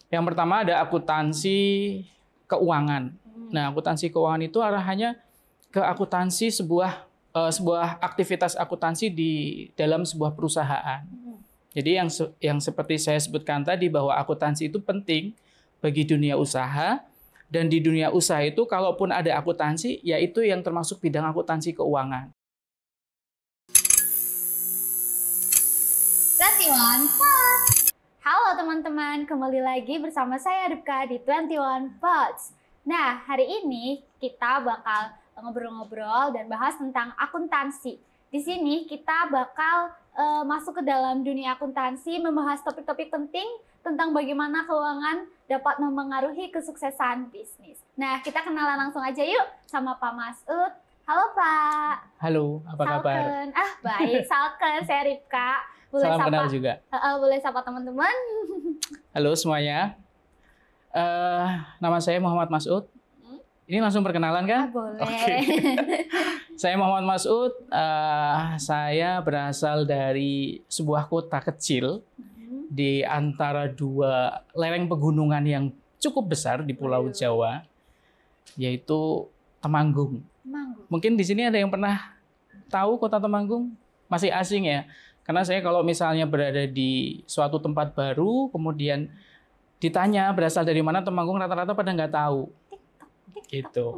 Yang pertama ada akuntansi keuangan. Nah, akuntansi keuangan itu arahannya ke akuntansi sebuah aktivitas akuntansi di dalam sebuah perusahaan. Jadi yang seperti saya sebutkan tadi bahwa akuntansi itu penting bagi dunia usaha, dan di dunia usaha itu kalaupun ada akuntansi, yaitu yang termasuk bidang akuntansi keuangan. 21 Pods. Halo teman-teman, kembali lagi bersama saya Ripka di 21 Pods. Nah, hari ini kita bakal ngobrol-ngobrol dan bahas tentang akuntansi. Di sini kita bakal masuk ke dalam dunia akuntansi, membahas topik-topik penting tentang bagaimana keuangan dapat memengaruhi kesuksesan bisnis. Nah, kita kenalan langsung aja yuk sama Pak Masud. Halo Pak. Halo, apa kabar? Baik, Salken, saya Ripka. Salam kenal juga. Boleh sapa teman-teman. Halo semuanya. Nama saya Muhammad Masud. Ini langsung perkenalan kan? Boleh. Okay. Saya Muhammad Masud. Saya berasal dari sebuah kota kecil di antara dua lereng pegunungan yang cukup besar di Pulau Jawa, yaitu Temanggung. Mungkin di sini ada yang pernah tahu kota Temanggung? Masih asing ya? Karena saya kalau misalnya berada di suatu tempat baru, kemudian ditanya berasal dari mana Temanggung, rata-rata pada nggak tahu. Gitu.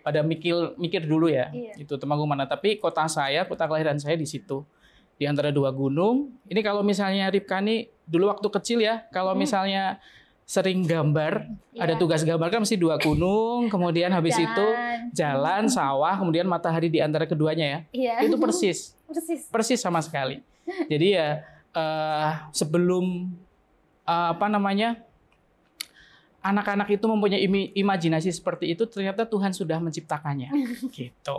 Pada mikir dulu ya, itu Temanggung mana. Tapi kota kelahiran saya di situ. Di antara dua gunung. Ini kalau misalnya Ripka nih, dulu waktu kecil ya, kalau misalnya sering gambar, ada tugas gambar kan mesti dua gunung, kemudian habis itu jalan, sawah, kemudian matahari di antara keduanya ya. Itu persis sama sekali. Jadi ya sebelum anak-anak itu mempunyai imajinasi seperti itu, ternyata Tuhan sudah menciptakannya. Gitu.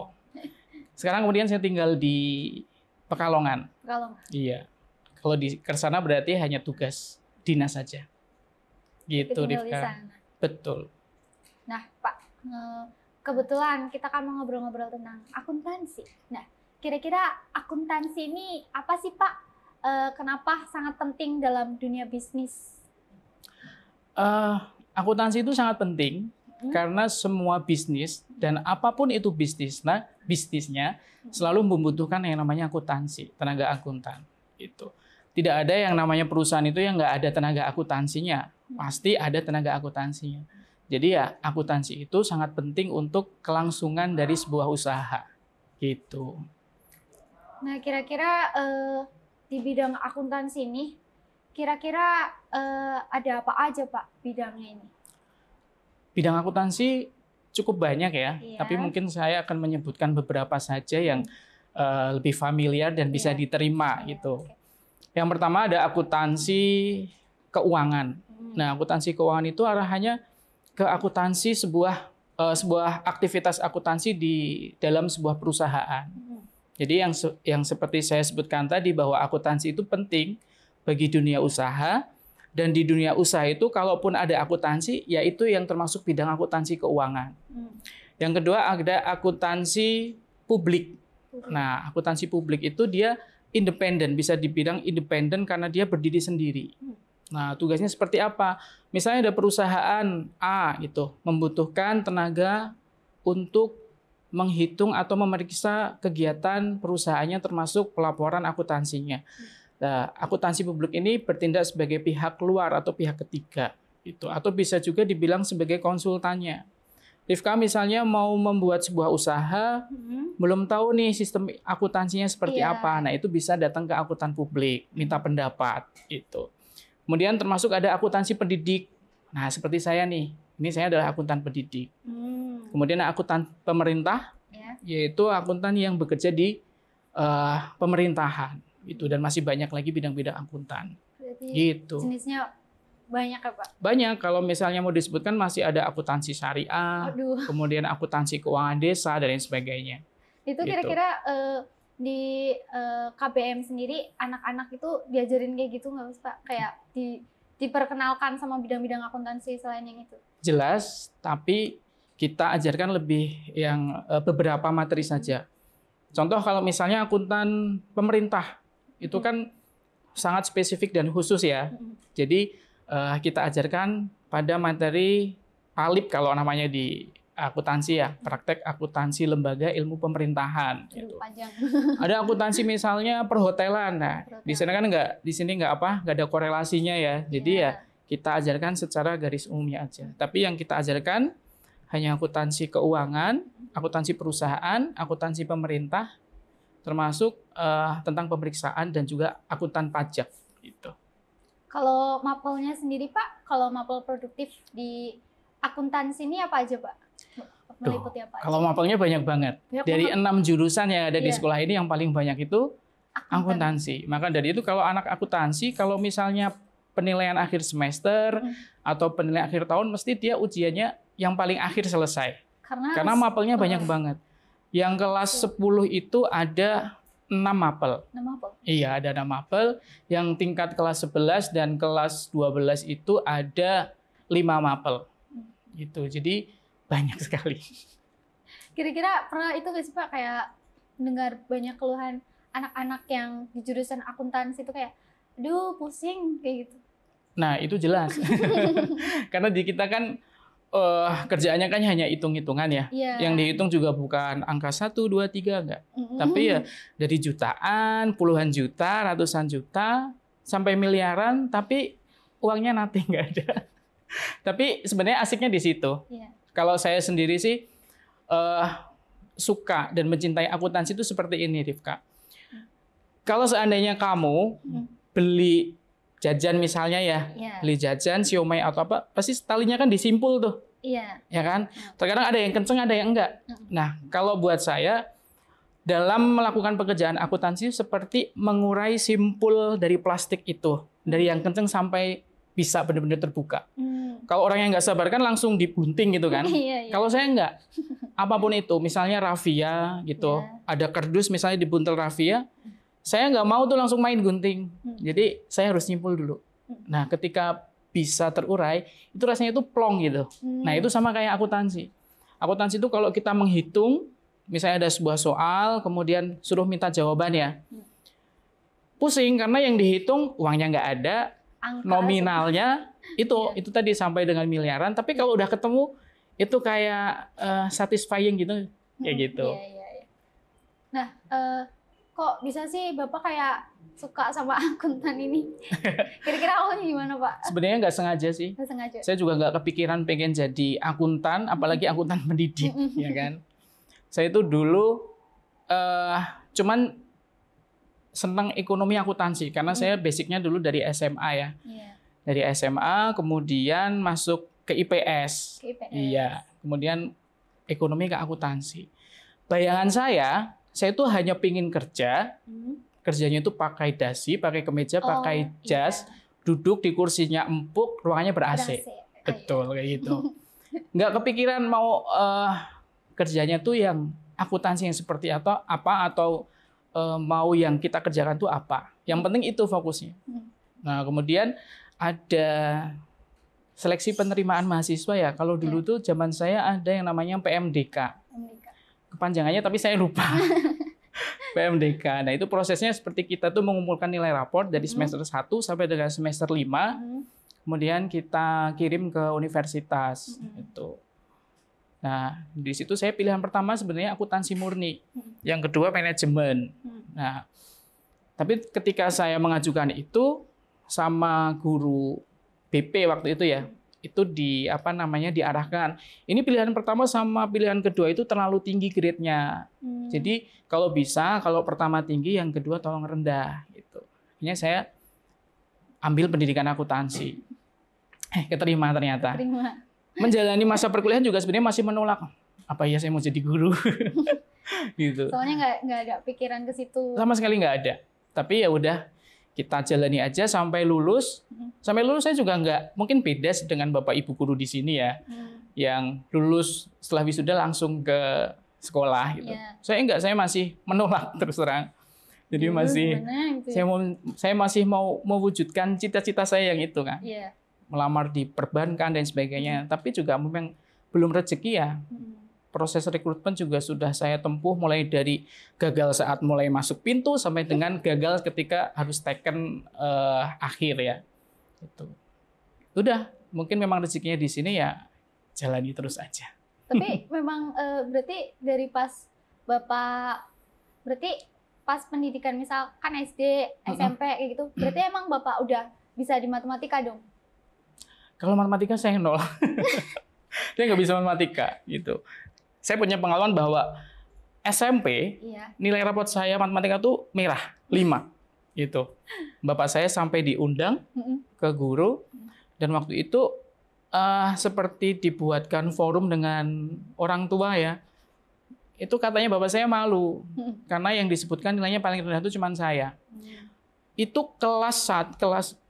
Sekarang kemudian saya tinggal di Pekalongan. Iya. Kalau di Kersana berarti hanya tugas dinas saja. Gitu, Ripka. Betul. Nah, Pak, kebetulan kita kan mau ngobrol-ngobrol tentang akuntansi. Nah, kira-kira akuntansi ini apa sih, Pak? Kenapa sangat penting dalam dunia bisnis? Akuntansi itu sangat penting karena semua bisnis dan apapun itu bisnisnya selalu membutuhkan yang namanya akuntansi, tenaga akuntan. Itu. Tidak ada yang namanya perusahaan itu yang nggak ada tenaga akuntansinya. Pasti ada tenaga akuntansinya. Jadi ya akuntansi itu sangat penting untuk kelangsungan dari sebuah usaha. Gitu. Nah, kira-kira di bidang akuntansi ini, kira-kira ada apa aja Pak bidangnya ini? Bidang akuntansi cukup banyak ya. Tapi mungkin saya akan menyebutkan beberapa saja yang lebih familiar dan bisa diterima gitu. Yang pertama ada akuntansi keuangan. Nah, akuntansi keuangan itu arahannya ke akuntansi sebuah aktivitas akuntansi di dalam sebuah perusahaan. Jadi yang seperti saya sebutkan tadi bahwa akuntansi itu penting bagi dunia usaha, dan di dunia usaha itu kalaupun ada akuntansi, yaitu yang termasuk bidang akuntansi keuangan. Yang kedua ada akuntansi publik. Nah, akuntansi publik itu dia independen, bisa dibilang independen karena dia berdiri sendiri. Nah, tugasnya seperti apa? Misalnya ada perusahaan A gitu, membutuhkan tenaga untuk menghitung atau memeriksa kegiatan perusahaannya termasuk pelaporan akuntansinya. Nah, akuntansi publik ini bertindak sebagai pihak luar atau pihak ketiga gitu, atau bisa juga dibilang sebagai konsultannya. Rifka misalnya mau membuat sebuah usaha, belum tahu nih sistem akuntansinya seperti apa. Nah, itu bisa datang ke akuntan publik, minta pendapat gitu. Kemudian termasuk ada akuntansi pendidik. Nah, seperti saya nih, ini saya adalah akuntan pendidik. Kemudian akuntan pemerintah, yaitu akuntan yang bekerja di pemerintahan itu, dan masih banyak lagi bidang-bidang akuntan. Berarti gitu. Jenisnya banyak ya Pak? Banyak. Kalau misalnya mau disebutkan masih ada akuntansi syariah, kemudian akuntansi keuangan desa dan lain sebagainya. Itu kira-kira di KBM sendiri anak-anak itu diajarin kayak gitu nggak sih Pak? Kayak diperkenalkan sama bidang-bidang akuntansi selain yang itu? Jelas, tapi kita ajarkan lebih yang beberapa materi saja. Contoh kalau misalnya akuntan pemerintah, itu kan sangat spesifik dan khusus ya. Jadi kita ajarkan pada materi PALIP kalau namanya di akuntansi ya, praktek akuntansi lembaga ilmu pemerintahan. Gitu. Ada akuntansi misalnya perhotelan. Nah, di sana kan di sini nggak ada korelasinya ya. Jadi ya kita ajarkan secara garis umumnya aja. Tapi yang kita ajarkan hanya akuntansi keuangan, akuntansi perusahaan, akuntansi pemerintah, termasuk tentang pemeriksaan dan juga akuntan pajak. Gitu. Kalau mapelnya sendiri Pak, kalau mapel produktif di akuntansi ini apa aja Pak? Meliputi apa aja? Kalau mapelnya banyak banget. Dari 6 jurusan yang ada di sekolah ini yang paling banyak itu akuntansi. Maka dari itu kalau anak akuntansi, kalau misalnya penilaian akhir semester atau penilaian akhir tahun, mesti dia ujiannya yang paling akhir selesai. Karena mapelnya banyak banget. Yang kelas 10 itu ada 6 mapel. 6 mapel? Iya, ada 6 mapel. Yang tingkat kelas 11 dan kelas 12 itu ada 5 mapel. Gitu. Jadi banyak sekali. Kira-kira pernah itu nggak sih Pak, kayak mendengar banyak keluhan anak-anak yang di jurusan akuntansi itu kayak, aduh pusing, kayak gitu. Nah, itu jelas. Karena di kita kan kerjaannya kan hanya hitung-hitungan ya. Yang dihitung juga bukan angka 1, 2, 3, enggak. Tapi ya dari jutaan, puluhan juta, ratusan juta, sampai miliaran, tapi uangnya nothing, enggak ada. Tapi sebenarnya asiknya di situ. Kalau saya sendiri sih suka dan mencintai akuntansi itu seperti ini, Rifka. Kalau seandainya kamu beli jajan misalnya ya, beli jajan, siomay atau apa, pasti talinya kan disimpul tuh. Iya. Ya kan? Terkadang ada yang kenceng, ada yang enggak. Nah, kalau buat saya, dalam melakukan pekerjaan akuntansi seperti mengurai simpul dari plastik itu. Dari yang kenceng sampai bisa benar-benar terbuka. Kalau orang yang nggak sabar kan langsung digunting gitu kan. Kalau saya enggak. Apapun itu, misalnya rafia gitu, ada kardus misalnya dibuntel rafia, saya nggak mau tuh langsung main gunting. Jadi saya harus nyimpul dulu. Nah, ketika bisa terurai, itu rasanya itu plong gitu. Nah, itu sama kayak akuntansi. Akuntansi itu kalau kita menghitung, misalnya ada sebuah soal, kemudian suruh minta jawabannya. Pusing karena yang dihitung uangnya nggak ada, nominalnya itu tadi sampai dengan miliaran. Tapi kalau udah ketemu, itu kayak satisfying gitu, ya gitu. Nah, kok bisa sih Bapak kayak suka sama akuntan ini? Kira-kira awalnya gimana Pak? Sebenarnya nggak sengaja sih. Nggak sengaja. Saya juga nggak kepikiran pengen jadi akuntan, apalagi akuntan pendidik, ya kan. Saya itu dulu cuman senang ekonomi akuntansi, karena saya basicnya dulu dari SMA ya. Dari SMA, kemudian masuk ke IPS. Iya, kemudian ekonomi ke akuntansi. Bayangan saya itu hanya pingin kerja, kerjanya itu pakai dasi, pakai kemeja, pakai jas, duduk di kursinya empuk, ruangannya ber-AC. Betul, kayak gitu. Nggak kepikiran mau kerjanya tuh yang akuntansi yang seperti apa, atau mau yang kita kerjakan tuh apa. Yang penting itu fokusnya. Nah, kemudian ada seleksi penerimaan mahasiswa ya. Kalau dulu tuh zaman saya ada yang namanya PMDK. Kepanjangannya tapi saya lupa. PMDK. Nah, itu prosesnya seperti kita tuh mengumpulkan nilai raport dari semester 1 sampai dengan semester 5. Kemudian kita kirim ke universitas itu. Nah, di situ saya pilihan pertama sebenarnya akuntansi murni. Yang kedua manajemen. Nah, tapi ketika saya mengajukan itu sama guru BP waktu itu ya, itu diarahkan. Ini pilihan pertama sama pilihan kedua itu terlalu tinggi grade-nya. Jadi kalau bisa, kalau pertama tinggi, yang kedua tolong rendah gitu. Akhirnya saya ambil pendidikan akuntansi. Keterima ternyata. Menjalani masa perkuliahan juga sebenarnya masih menolak. Apa ya saya mau jadi guru? Gitu. Soalnya nggak ada pikiran ke situ. Sama sekali nggak ada. Tapi ya udah, kita jalani aja sampai lulus. Sampai lulus saya juga nggak, mungkin beda dengan Bapak Ibu guru di sini ya, yang lulus setelah wisuda langsung ke sekolah gitu. Saya masih menolak terus terang. Jadi saya masih mau mewujudkan cita-cita saya yang itu kan. Melamar di perbankan dan sebagainya. Tapi juga memang belum rezeki ya. Proses rekrutmen juga sudah saya tempuh mulai dari gagal saat mulai masuk pintu sampai dengan gagal ketika harus taken akhir ya. Itu. udah mungkin memang rezekinya di sini ya jalani terus aja. Tapi memang berarti dari pas Bapak, berarti pas pendidikan misalkan SD, SMP kayak gitu, berarti emang Bapak udah bisa di matematika dong? Kalau matematika saya nol. Saya nggak bisa matematika gitu. Saya punya pengalaman bahwa SMP nilai rapot saya matematika tuh merah 5 gitu. Bapak saya sampai diundang ke guru dan waktu itu seperti dibuatkan forum dengan orang tua ya. Itu katanya bapak saya malu karena yang disebutkan nilainya paling rendah itu cuma saya. Itu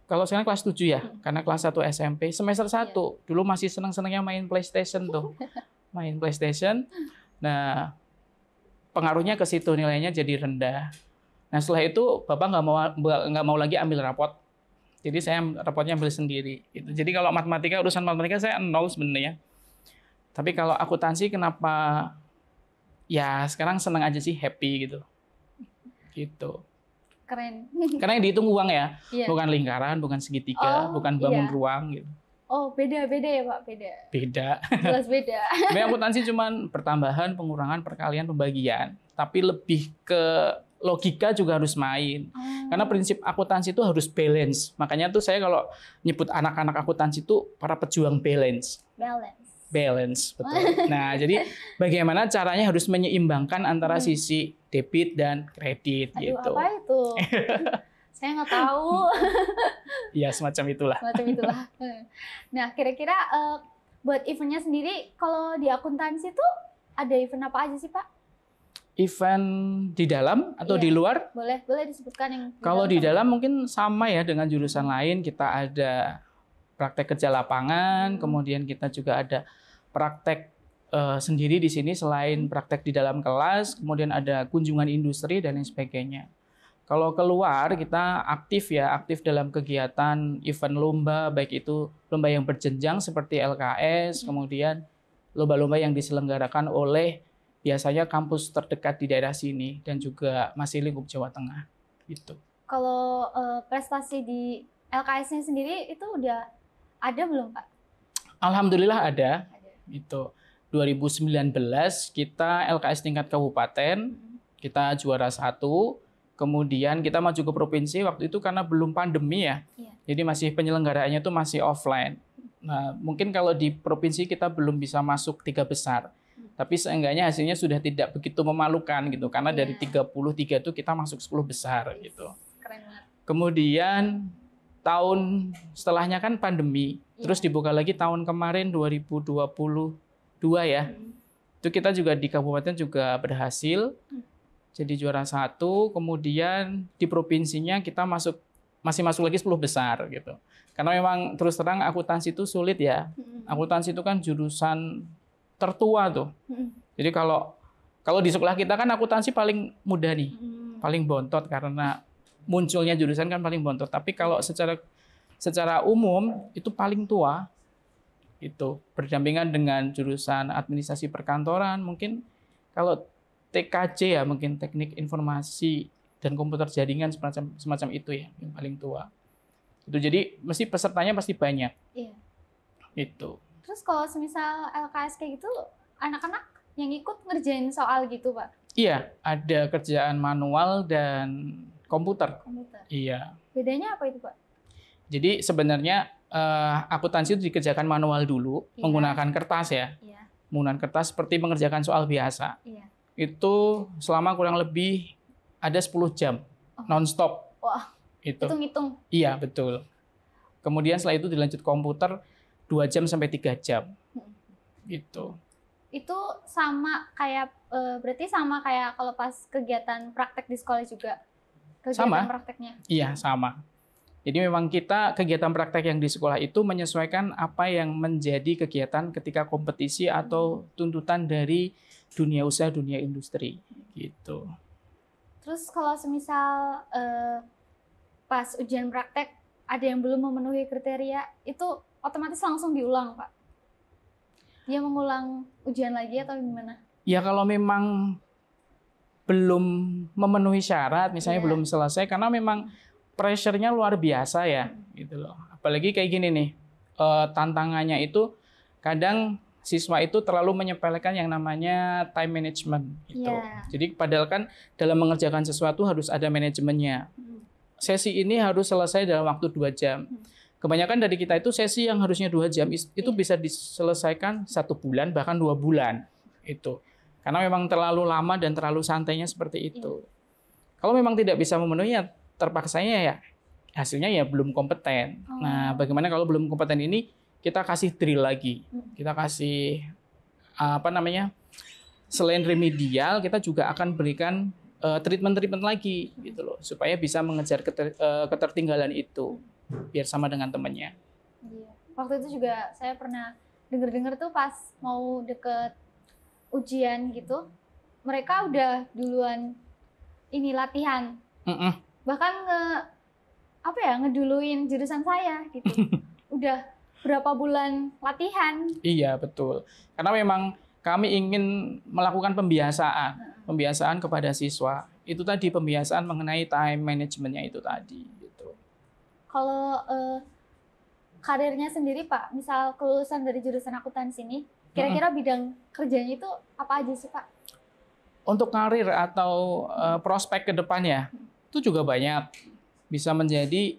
kalau sekarang kelas 7 ya, karena kelas 1 SMP, semester 1. Dulu masih senang-senangnya main PlayStation tuh. Main PlayStation. Nah, pengaruhnya ke situ, nilainya jadi rendah. Nah, setelah itu Bapak nggak mau lagi ambil rapot. Jadi saya rapotnya ambil sendiri. Gitu. Jadi kalau urusan matematika saya nol sebenarnya. Tapi kalau akuntansi kenapa ya sekarang senang aja sih, happy gitu. Gitu. Keren. Karena yang dihitung uang ya, bukan lingkaran, bukan segitiga, bukan bangun ruang gitu. Oh, beda ya Pak, beda. Beda. Jelas beda. Akuntansi cuman pertambahan, pengurangan, perkalian, pembagian. Tapi lebih ke logika juga harus main. Karena prinsip akuntansi itu harus balance. Makanya tuh saya kalau nyebut anak-anak akuntansi itu para pejuang balance. Balance, betul. Nah, jadi bagaimana caranya harus menyeimbangkan antara sisi debit dan kredit. Aduh, gitu. Apa itu? Saya nggak tahu. Iya, semacam itulah. Nah, kira-kira buat eventnya sendiri, kalau di akuntansi tuh ada event apa aja sih, Pak? Event di dalam atau di luar? Boleh disebutkan yang kalau di dalam mungkin sama ya dengan jurusan lain. Kita ada praktek kerja lapangan, kemudian kita juga ada praktek sendiri di sini selain praktek di dalam kelas, kemudian ada kunjungan industri dan lain sebagainya. Kalau keluar kita aktif dalam kegiatan event lomba, baik itu lomba yang berjenjang seperti LKS, kemudian lomba-lomba yang diselenggarakan oleh biasanya kampus terdekat di daerah sini dan juga masih lingkup Jawa Tengah gitu. Kalau prestasi di LKS-nya sendiri itu udah ada belum, Pak? Alhamdulillah ada. Itu 2019 kita LKS tingkat kabupaten, kita juara 1. Kemudian kita maju ke provinsi waktu itu karena belum pandemi ya. Jadi masih penyelenggaraannya itu masih offline. Nah, mungkin kalau di provinsi kita belum bisa masuk 3 besar. Tapi seenggaknya hasilnya sudah tidak begitu memalukan gitu karena dari 33 itu kita masuk 10 besar gitu. Keren banget. Kemudian tahun setelahnya kan pandemi, terus dibuka lagi tahun kemarin 2022 ya. Itu kita juga di kabupaten juga berhasil. Jadi juara 1, kemudian di provinsinya kita masih masuk lagi 10 besar gitu. Karena memang terus terang akuntansi itu sulit ya. Akuntansi itu kan jurusan tertua tuh. Jadi kalau di sekolah kita kan akuntansi paling mudah nih. Paling bontot karena munculnya jurusan kan paling bontot. Tapi kalau secara umum itu paling tua. Itu berdampingan dengan jurusan administrasi perkantoran, mungkin kalau TKJ ya, mungkin teknik informasi dan komputer jaringan semacam itu ya, yang paling tua. Itu jadi mesti pesertanya pasti banyak. Iya. Itu. Terus kalau semisal LKS kayak gitu, anak-anak yang ikut ngerjain soal gitu, Pak? Iya, ada kerjaan manual dan komputer. Iya. Bedanya apa itu, Pak? Jadi sebenarnya akuntansi itu dikerjakan manual dulu, menggunakan kertas ya. Menggunakan kertas seperti mengerjakan soal biasa. Itu selama kurang lebih ada 10 jam, non-stop. Wah, itu hitung-hitung. Iya, betul. Kemudian setelah itu dilanjut komputer 2 jam sampai 3 jam. Gitu. Itu sama kayak, berarti sama kayak kalau pas kegiatan praktek di sekolah juga? Kegiatan prakteknya? Iya, sama. Jadi memang kita kegiatan praktek yang di sekolah itu menyesuaikan apa yang menjadi kegiatan ketika kompetisi atau tuntutan dari dunia usaha, dunia industri. Gitu. Terus kalau semisal pas ujian praktek ada yang belum memenuhi kriteria, itu otomatis langsung diulang, Pak? Dia mengulang ujian lagi atau gimana? Ya kalau memang belum memenuhi syarat, misalnya belum selesai, karena memang pressure-nya luar biasa ya, gitu loh. Apalagi kayak gini nih, tantangannya itu kadang siswa itu terlalu menyepelekan yang namanya time management gitu. Jadi padahal kan dalam mengerjakan sesuatu harus ada manajemennya. Sesi ini harus selesai dalam waktu 2 jam. Kebanyakan dari kita itu sesi yang harusnya 2 jam itu bisa diselesaikan 1 bulan bahkan 2 bulan itu. Karena memang terlalu lama dan terlalu santainya seperti itu. Kalau memang tidak bisa memenuhi ya terpaksanya ya hasilnya ya belum kompeten. Nah, bagaimana kalau belum kompeten ini kita kasih drill lagi. Kita kasih selain remedial kita juga akan berikan treatment lagi gitu loh supaya bisa mengejar ketertinggalan itu biar sama dengan temannya. Iya. Waktu itu juga saya pernah dengar tuh pas mau deket ujian gitu, mereka udah duluan ini latihan. Bahkan ngeduluin jurusan saya gitu. Udah berapa bulan latihan. Iya, betul. Karena memang kami ingin melakukan pembiasaan kepada siswa. Itu tadi pembiasaan mengenai time managementnya itu tadi. Gitu. Kalau karirnya sendiri Pak, misal kelulusan dari jurusan akuntansi ini, kira-kira bidang kerjanya itu apa aja sih Pak? Untuk karir atau prospek ke depannya, itu juga banyak. Bisa menjadi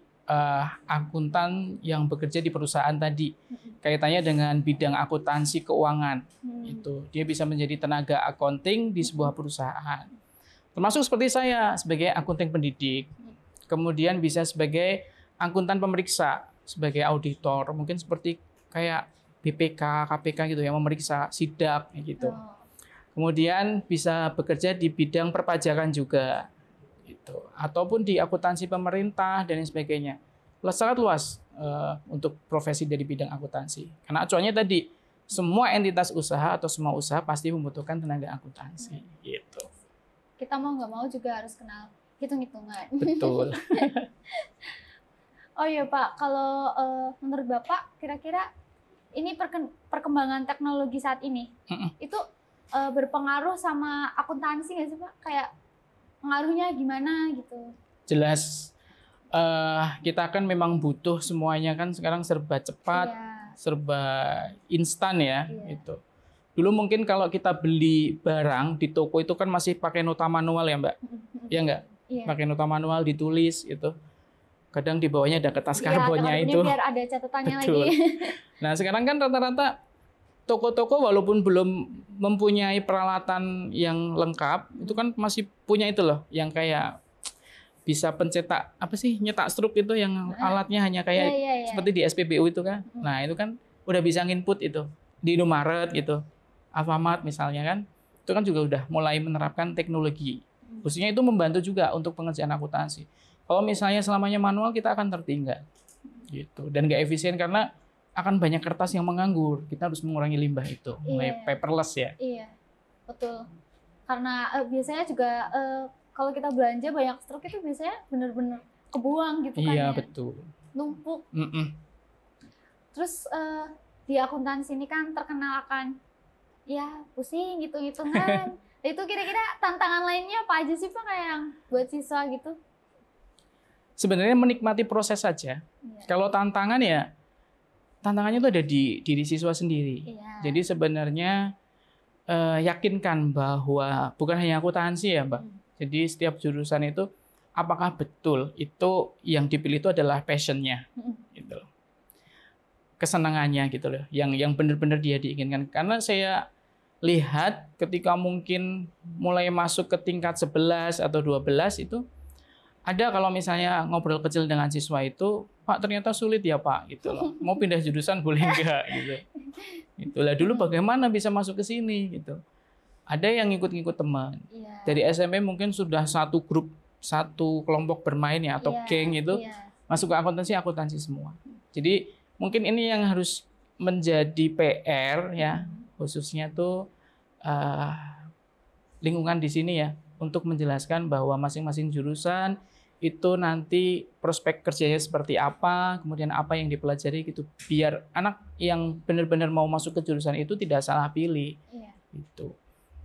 akuntan yang bekerja di perusahaan tadi. Kaitannya dengan bidang akuntansi keuangan. Itu dia bisa menjadi tenaga accounting di sebuah perusahaan. Termasuk seperti saya sebagai akuntan pendidik. Kemudian bisa sebagai akuntan pemeriksa, sebagai auditor, mungkin seperti kayak BPK, KPK gitu yang memeriksa sidak gitu. Kemudian bisa bekerja di bidang perpajakan juga. Gitu. Ataupun di akuntansi pemerintah dan sebagainya. Sangat luas untuk profesi dari bidang akuntansi. Karena acuannya tadi semua entitas usaha atau semua usaha pasti membutuhkan tenaga akuntansi. Gitu. Kita mau nggak mau juga harus kenal hitung-hitungan. Betul. Oh iya Pak, kalau menurut Bapak kira-kira ini perkembangan teknologi saat ini itu berpengaruh sama akuntansi nggak sih Pak? Kayak pengaruhnya gimana gitu? Jelas. Kita kan memang butuh semuanya kan sekarang serba cepat, serba instan ya. Itu. Dulu mungkin kalau kita beli barang di toko itu kan masih pakai nota manual ya Mbak, ya nggak? Pakai nota manual ditulis itu. Kadang di bawahnya ada kertas karbonnya itu. Biar ada catatannya Betul. lagi. Nah sekarang kan rata-rata toko-toko walaupun belum mempunyai peralatan yang lengkap, itu kan masih punya itu loh, yang kayak bisa pencetak nyetak struk itu yang alatnya hanya kayak seperti di SPBU itu kan. Nah itu kan udah bisa nginput itu di Indomaret gitu, Alfamart misalnya kan, itu kan juga udah mulai menerapkan teknologi. Khususnya itu membantu juga untuk pengerjaan akuntansi. Kalau misalnya selamanya manual kita akan tertinggal gitu dan nggak efisien karena akan banyak kertas yang menganggur. Kita harus mengurangi limbah itu, mulai paperless ya. Iya, betul. Karena biasanya juga kalau kita belanja banyak struk itu biasanya benar-benar kebuang gitu kan ya. Iya, betul. Numpuk. Terus di akuntansi ini kan terkenal akan ya pusing hitung-hitungan. Itu kira-kira tantangan lainnya apa aja sih Pak kayak yang buat siswa gitu? Sebenarnya menikmati proses saja. Kalau tantangannya itu ada di diri siswa sendiri. Jadi sebenarnya yakinkan bahwa bukan hanya akuntansi ya Mbak. Jadi setiap jurusan itu apakah betul itu yang dipilih itu adalah passion-nya, gitu, kesenangannya gitu loh, yang benar-benar dia diinginkan. Karena saya lihat ketika mungkin mulai masuk ke tingkat 11 atau 12 itu ada kalau misalnya ngobrol kecil dengan siswa itu, Pak ternyata sulit ya Pak, gitu loh. Mau pindah jurusan boleh enggak gitu. Itulah dulu bagaimana bisa masuk ke sini gitu. Ada yang ngikut-ngikut teman. Dari SMP mungkin sudah satu grup, satu kelompok bermain ya atau geng itu masuk ke akuntansi semua. Jadi mungkin ini yang harus menjadi PR ya, khususnya tuh lingkungan di sini ya, untuk menjelaskan bahwa masing-masing jurusan itu nanti prospek kerjanya seperti apa, kemudian apa yang dipelajari gitu, biar anak yang benar-benar mau masuk ke jurusan itu tidak salah pilih. Gitu.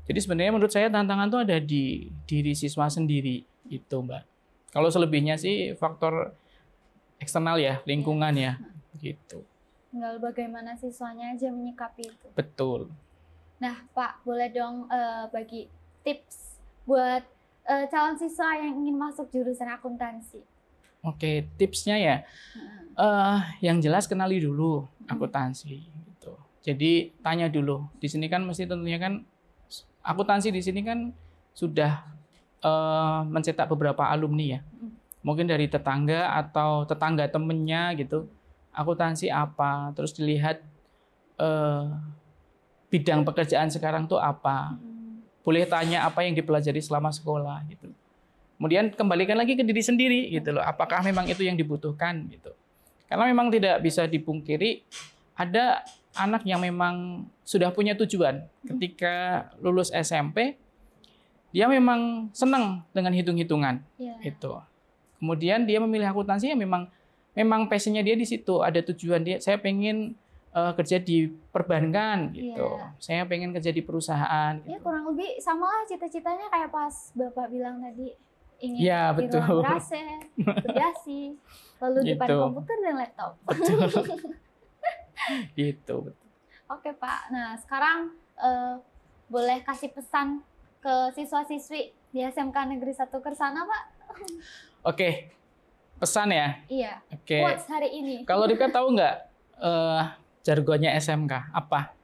Jadi sebenarnya menurut saya tantangan itu ada di diri siswa sendiri itu Mbak. Kalau selebihnya sih faktor eksternal ya, lingkungan ya, gitu. Tinggal bagaimana siswanya aja menyikapi itu. Betul. Nah, Pak, boleh dong bagi tips buat calon siswa yang ingin masuk jurusan akuntansi. Oke, tipsnya ya, yang jelas kenali dulu akuntansi. Gitu. Jadi tanya dulu. Di sini kan mesti tentunya kan akuntansi di sini kan sudah mencetak beberapa alumni ya. Mungkin dari tetangga atau tetangga temennya gitu. Akuntansi apa? Terus dilihat bidang pekerjaan sekarang tuh apa? Boleh tanya apa yang dipelajari selama sekolah gitu. Kemudian kembalikan lagi ke diri sendiri gitu loh. Apakah memang itu yang dibutuhkan gitu. Karena memang tidak bisa dipungkiri ada anak yang memang sudah punya tujuan ketika lulus SMP dia memang senang dengan hitung-hitungan itu. Kemudian dia memilih akuntansi yang memang passionnya dia di situ, ada tujuan dia. Saya pengen kerja di perbankan gitu. Saya pengen kerja di perusahaan. Ya gitu. Kurang lebih sama lah cita-citanya kayak pas Bapak bilang tadi ingin di ruang AC, berasi, lalu di depan komputer dan laptop. Betul. Gitu. Oke Pak. Nah sekarang boleh kasih pesan ke siswa-siswi di SMK Negeri 1 Kersana Pak? Oke, pesan ya. Iya. Oke. Quotes hari ini. Kalau Rika tahu nggak jargonnya SMK apa?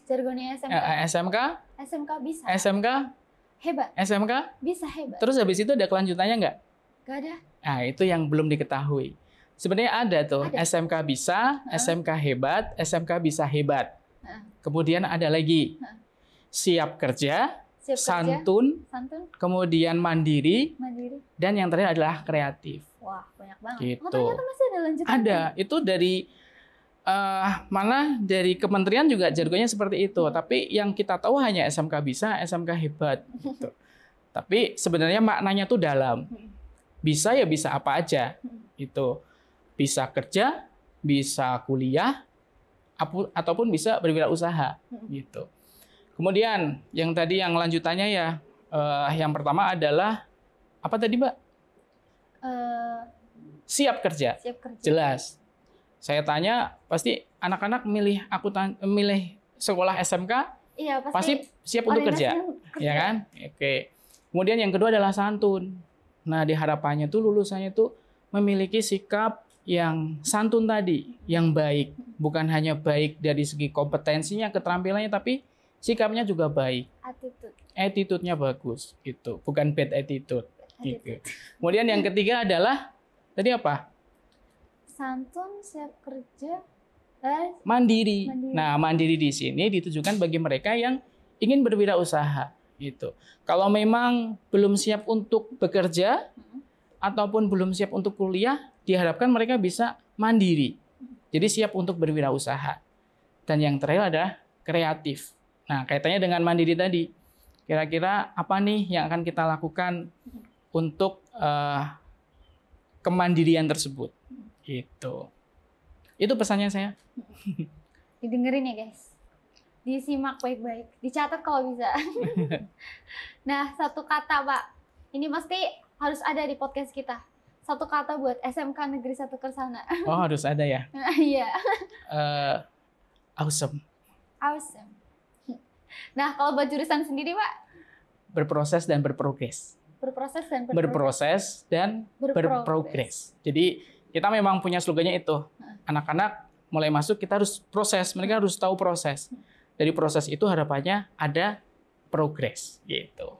Jargonnya SMK. SMK? SMK bisa. SMK? Hebat. SMK? Bisa hebat. Terus habis itu ada kelanjutannya nggak? Nggak ada. Nah, itu yang belum diketahui. Sebenarnya ada tuh, SMK bisa, SMK hebat, SMK bisa hebat. Kemudian ada lagi, siap kerja, santun, kemudian mandiri, dan yang terakhir adalah kreatif. Wah, banyak banget. Gitu. Oh, ternyata masih ada lanjutannya. Ada, itu dari dari kementerian juga jargonnya seperti itu. Tapi yang kita tahu hanya SMK bisa, SMK hebat. Gitu. Tapi sebenarnya maknanya tuh dalam. Bisa ya bisa apa aja. Itu bisa kerja, bisa kuliah, ataupun bisa berwirausaha. Gitu. Kemudian yang tadi yang lanjutannya ya, yang pertama adalah apa tadi Mbak? Siap kerja. Siap kerja. Jelas. Saya tanya pasti anak-anak milih sekolah SMK, iya, pasti siap untuk kerja, ya kan? Oke. Kemudian yang kedua adalah santun. Nah, diharapannya tuh lulusannya tuh memiliki sikap yang santun tadi, yang baik, bukan hanya baik dari segi kompetensinya, keterampilannya, tapi sikapnya juga baik. Attitude-nya bagus, gitu. Bukan bad attitude. Gitu. Kemudian yang ketiga adalah tadi apa? Santun, siap kerja, mandiri. Nah, mandiri di sini ditujukan bagi mereka yang ingin berwirausaha. Gitu. Kalau memang belum siap untuk bekerja ataupun belum siap untuk kuliah, diharapkan mereka bisa mandiri. Jadi siap untuk berwirausaha. Dan yang terakhir adalah kreatif. Nah, kaitannya dengan mandiri tadi. Kira-kira apa nih yang akan kita lakukan untuk kemandirian tersebut? Gitu. Itu pesannya saya. Didengerin ya guys. Disimak baik-baik. Dicatat kalau bisa. Nah, satu kata Pak. Ini pasti harus ada di podcast kita. Satu kata buat SMK Negeri 1 Kersana. Oh, harus ada ya? Iya. Awesome. Awesome. Nah, kalau buat jurusan sendiri Pak? Berproses dan berprogres. Berproses dan berprogres. Jadi kita memang punya slogannya itu. Anak-anak mulai masuk kita harus proses, mereka harus tahu proses. Dari proses itu harapannya ada progres gitu.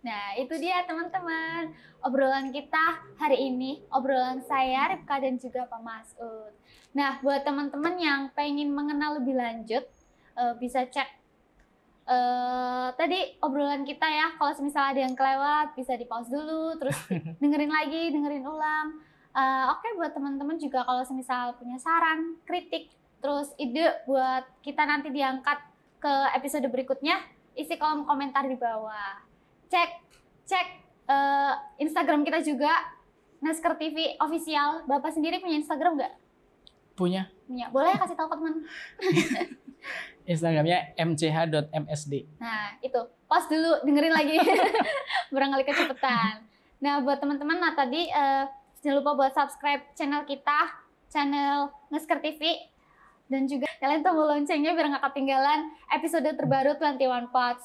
Nah, itu dia teman-teman. Obrolan kita hari ini, obrolan saya, Ripka, dan juga Pak Masud. Nah, buat teman-teman yang pengen mengenal lebih lanjut, bisa cek tadi obrolan kita ya. Kalau misalnya ada yang kelewat, bisa di-pause dulu, terus dengerin lagi, dengerin ulang. Oke, buat teman-teman juga kalau misal punya saran, kritik, terus ide buat kita nanti diangkat ke episode berikutnya, isi kolom komentar di bawah. Cek Instagram kita juga, Nasker TV Official. Bapak sendiri punya Instagram nggak? Punya. Boleh kasih tahu ke teman? Instagramnya mch.msd. Nah, itu. Pause dulu, dengerin lagi. Barangkali kecepatan. Nah, buat teman-teman, nah tadi jangan lupa buat subscribe channel kita, channel Nasker TV. Dan juga nyalain tombol loncengnya biar nggak ketinggalan episode terbaru 21 Pods.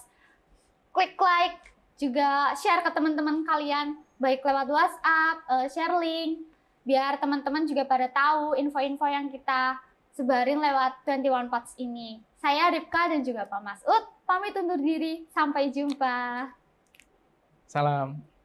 Klik like, juga share ke teman-teman kalian, baik lewat WhatsApp, share link, biar teman-teman juga pada tahu info-info yang kita sebarin lewat 21 Pods ini. Saya Ripka dan juga Pak Masud, pamit undur diri. Sampai jumpa. Salam.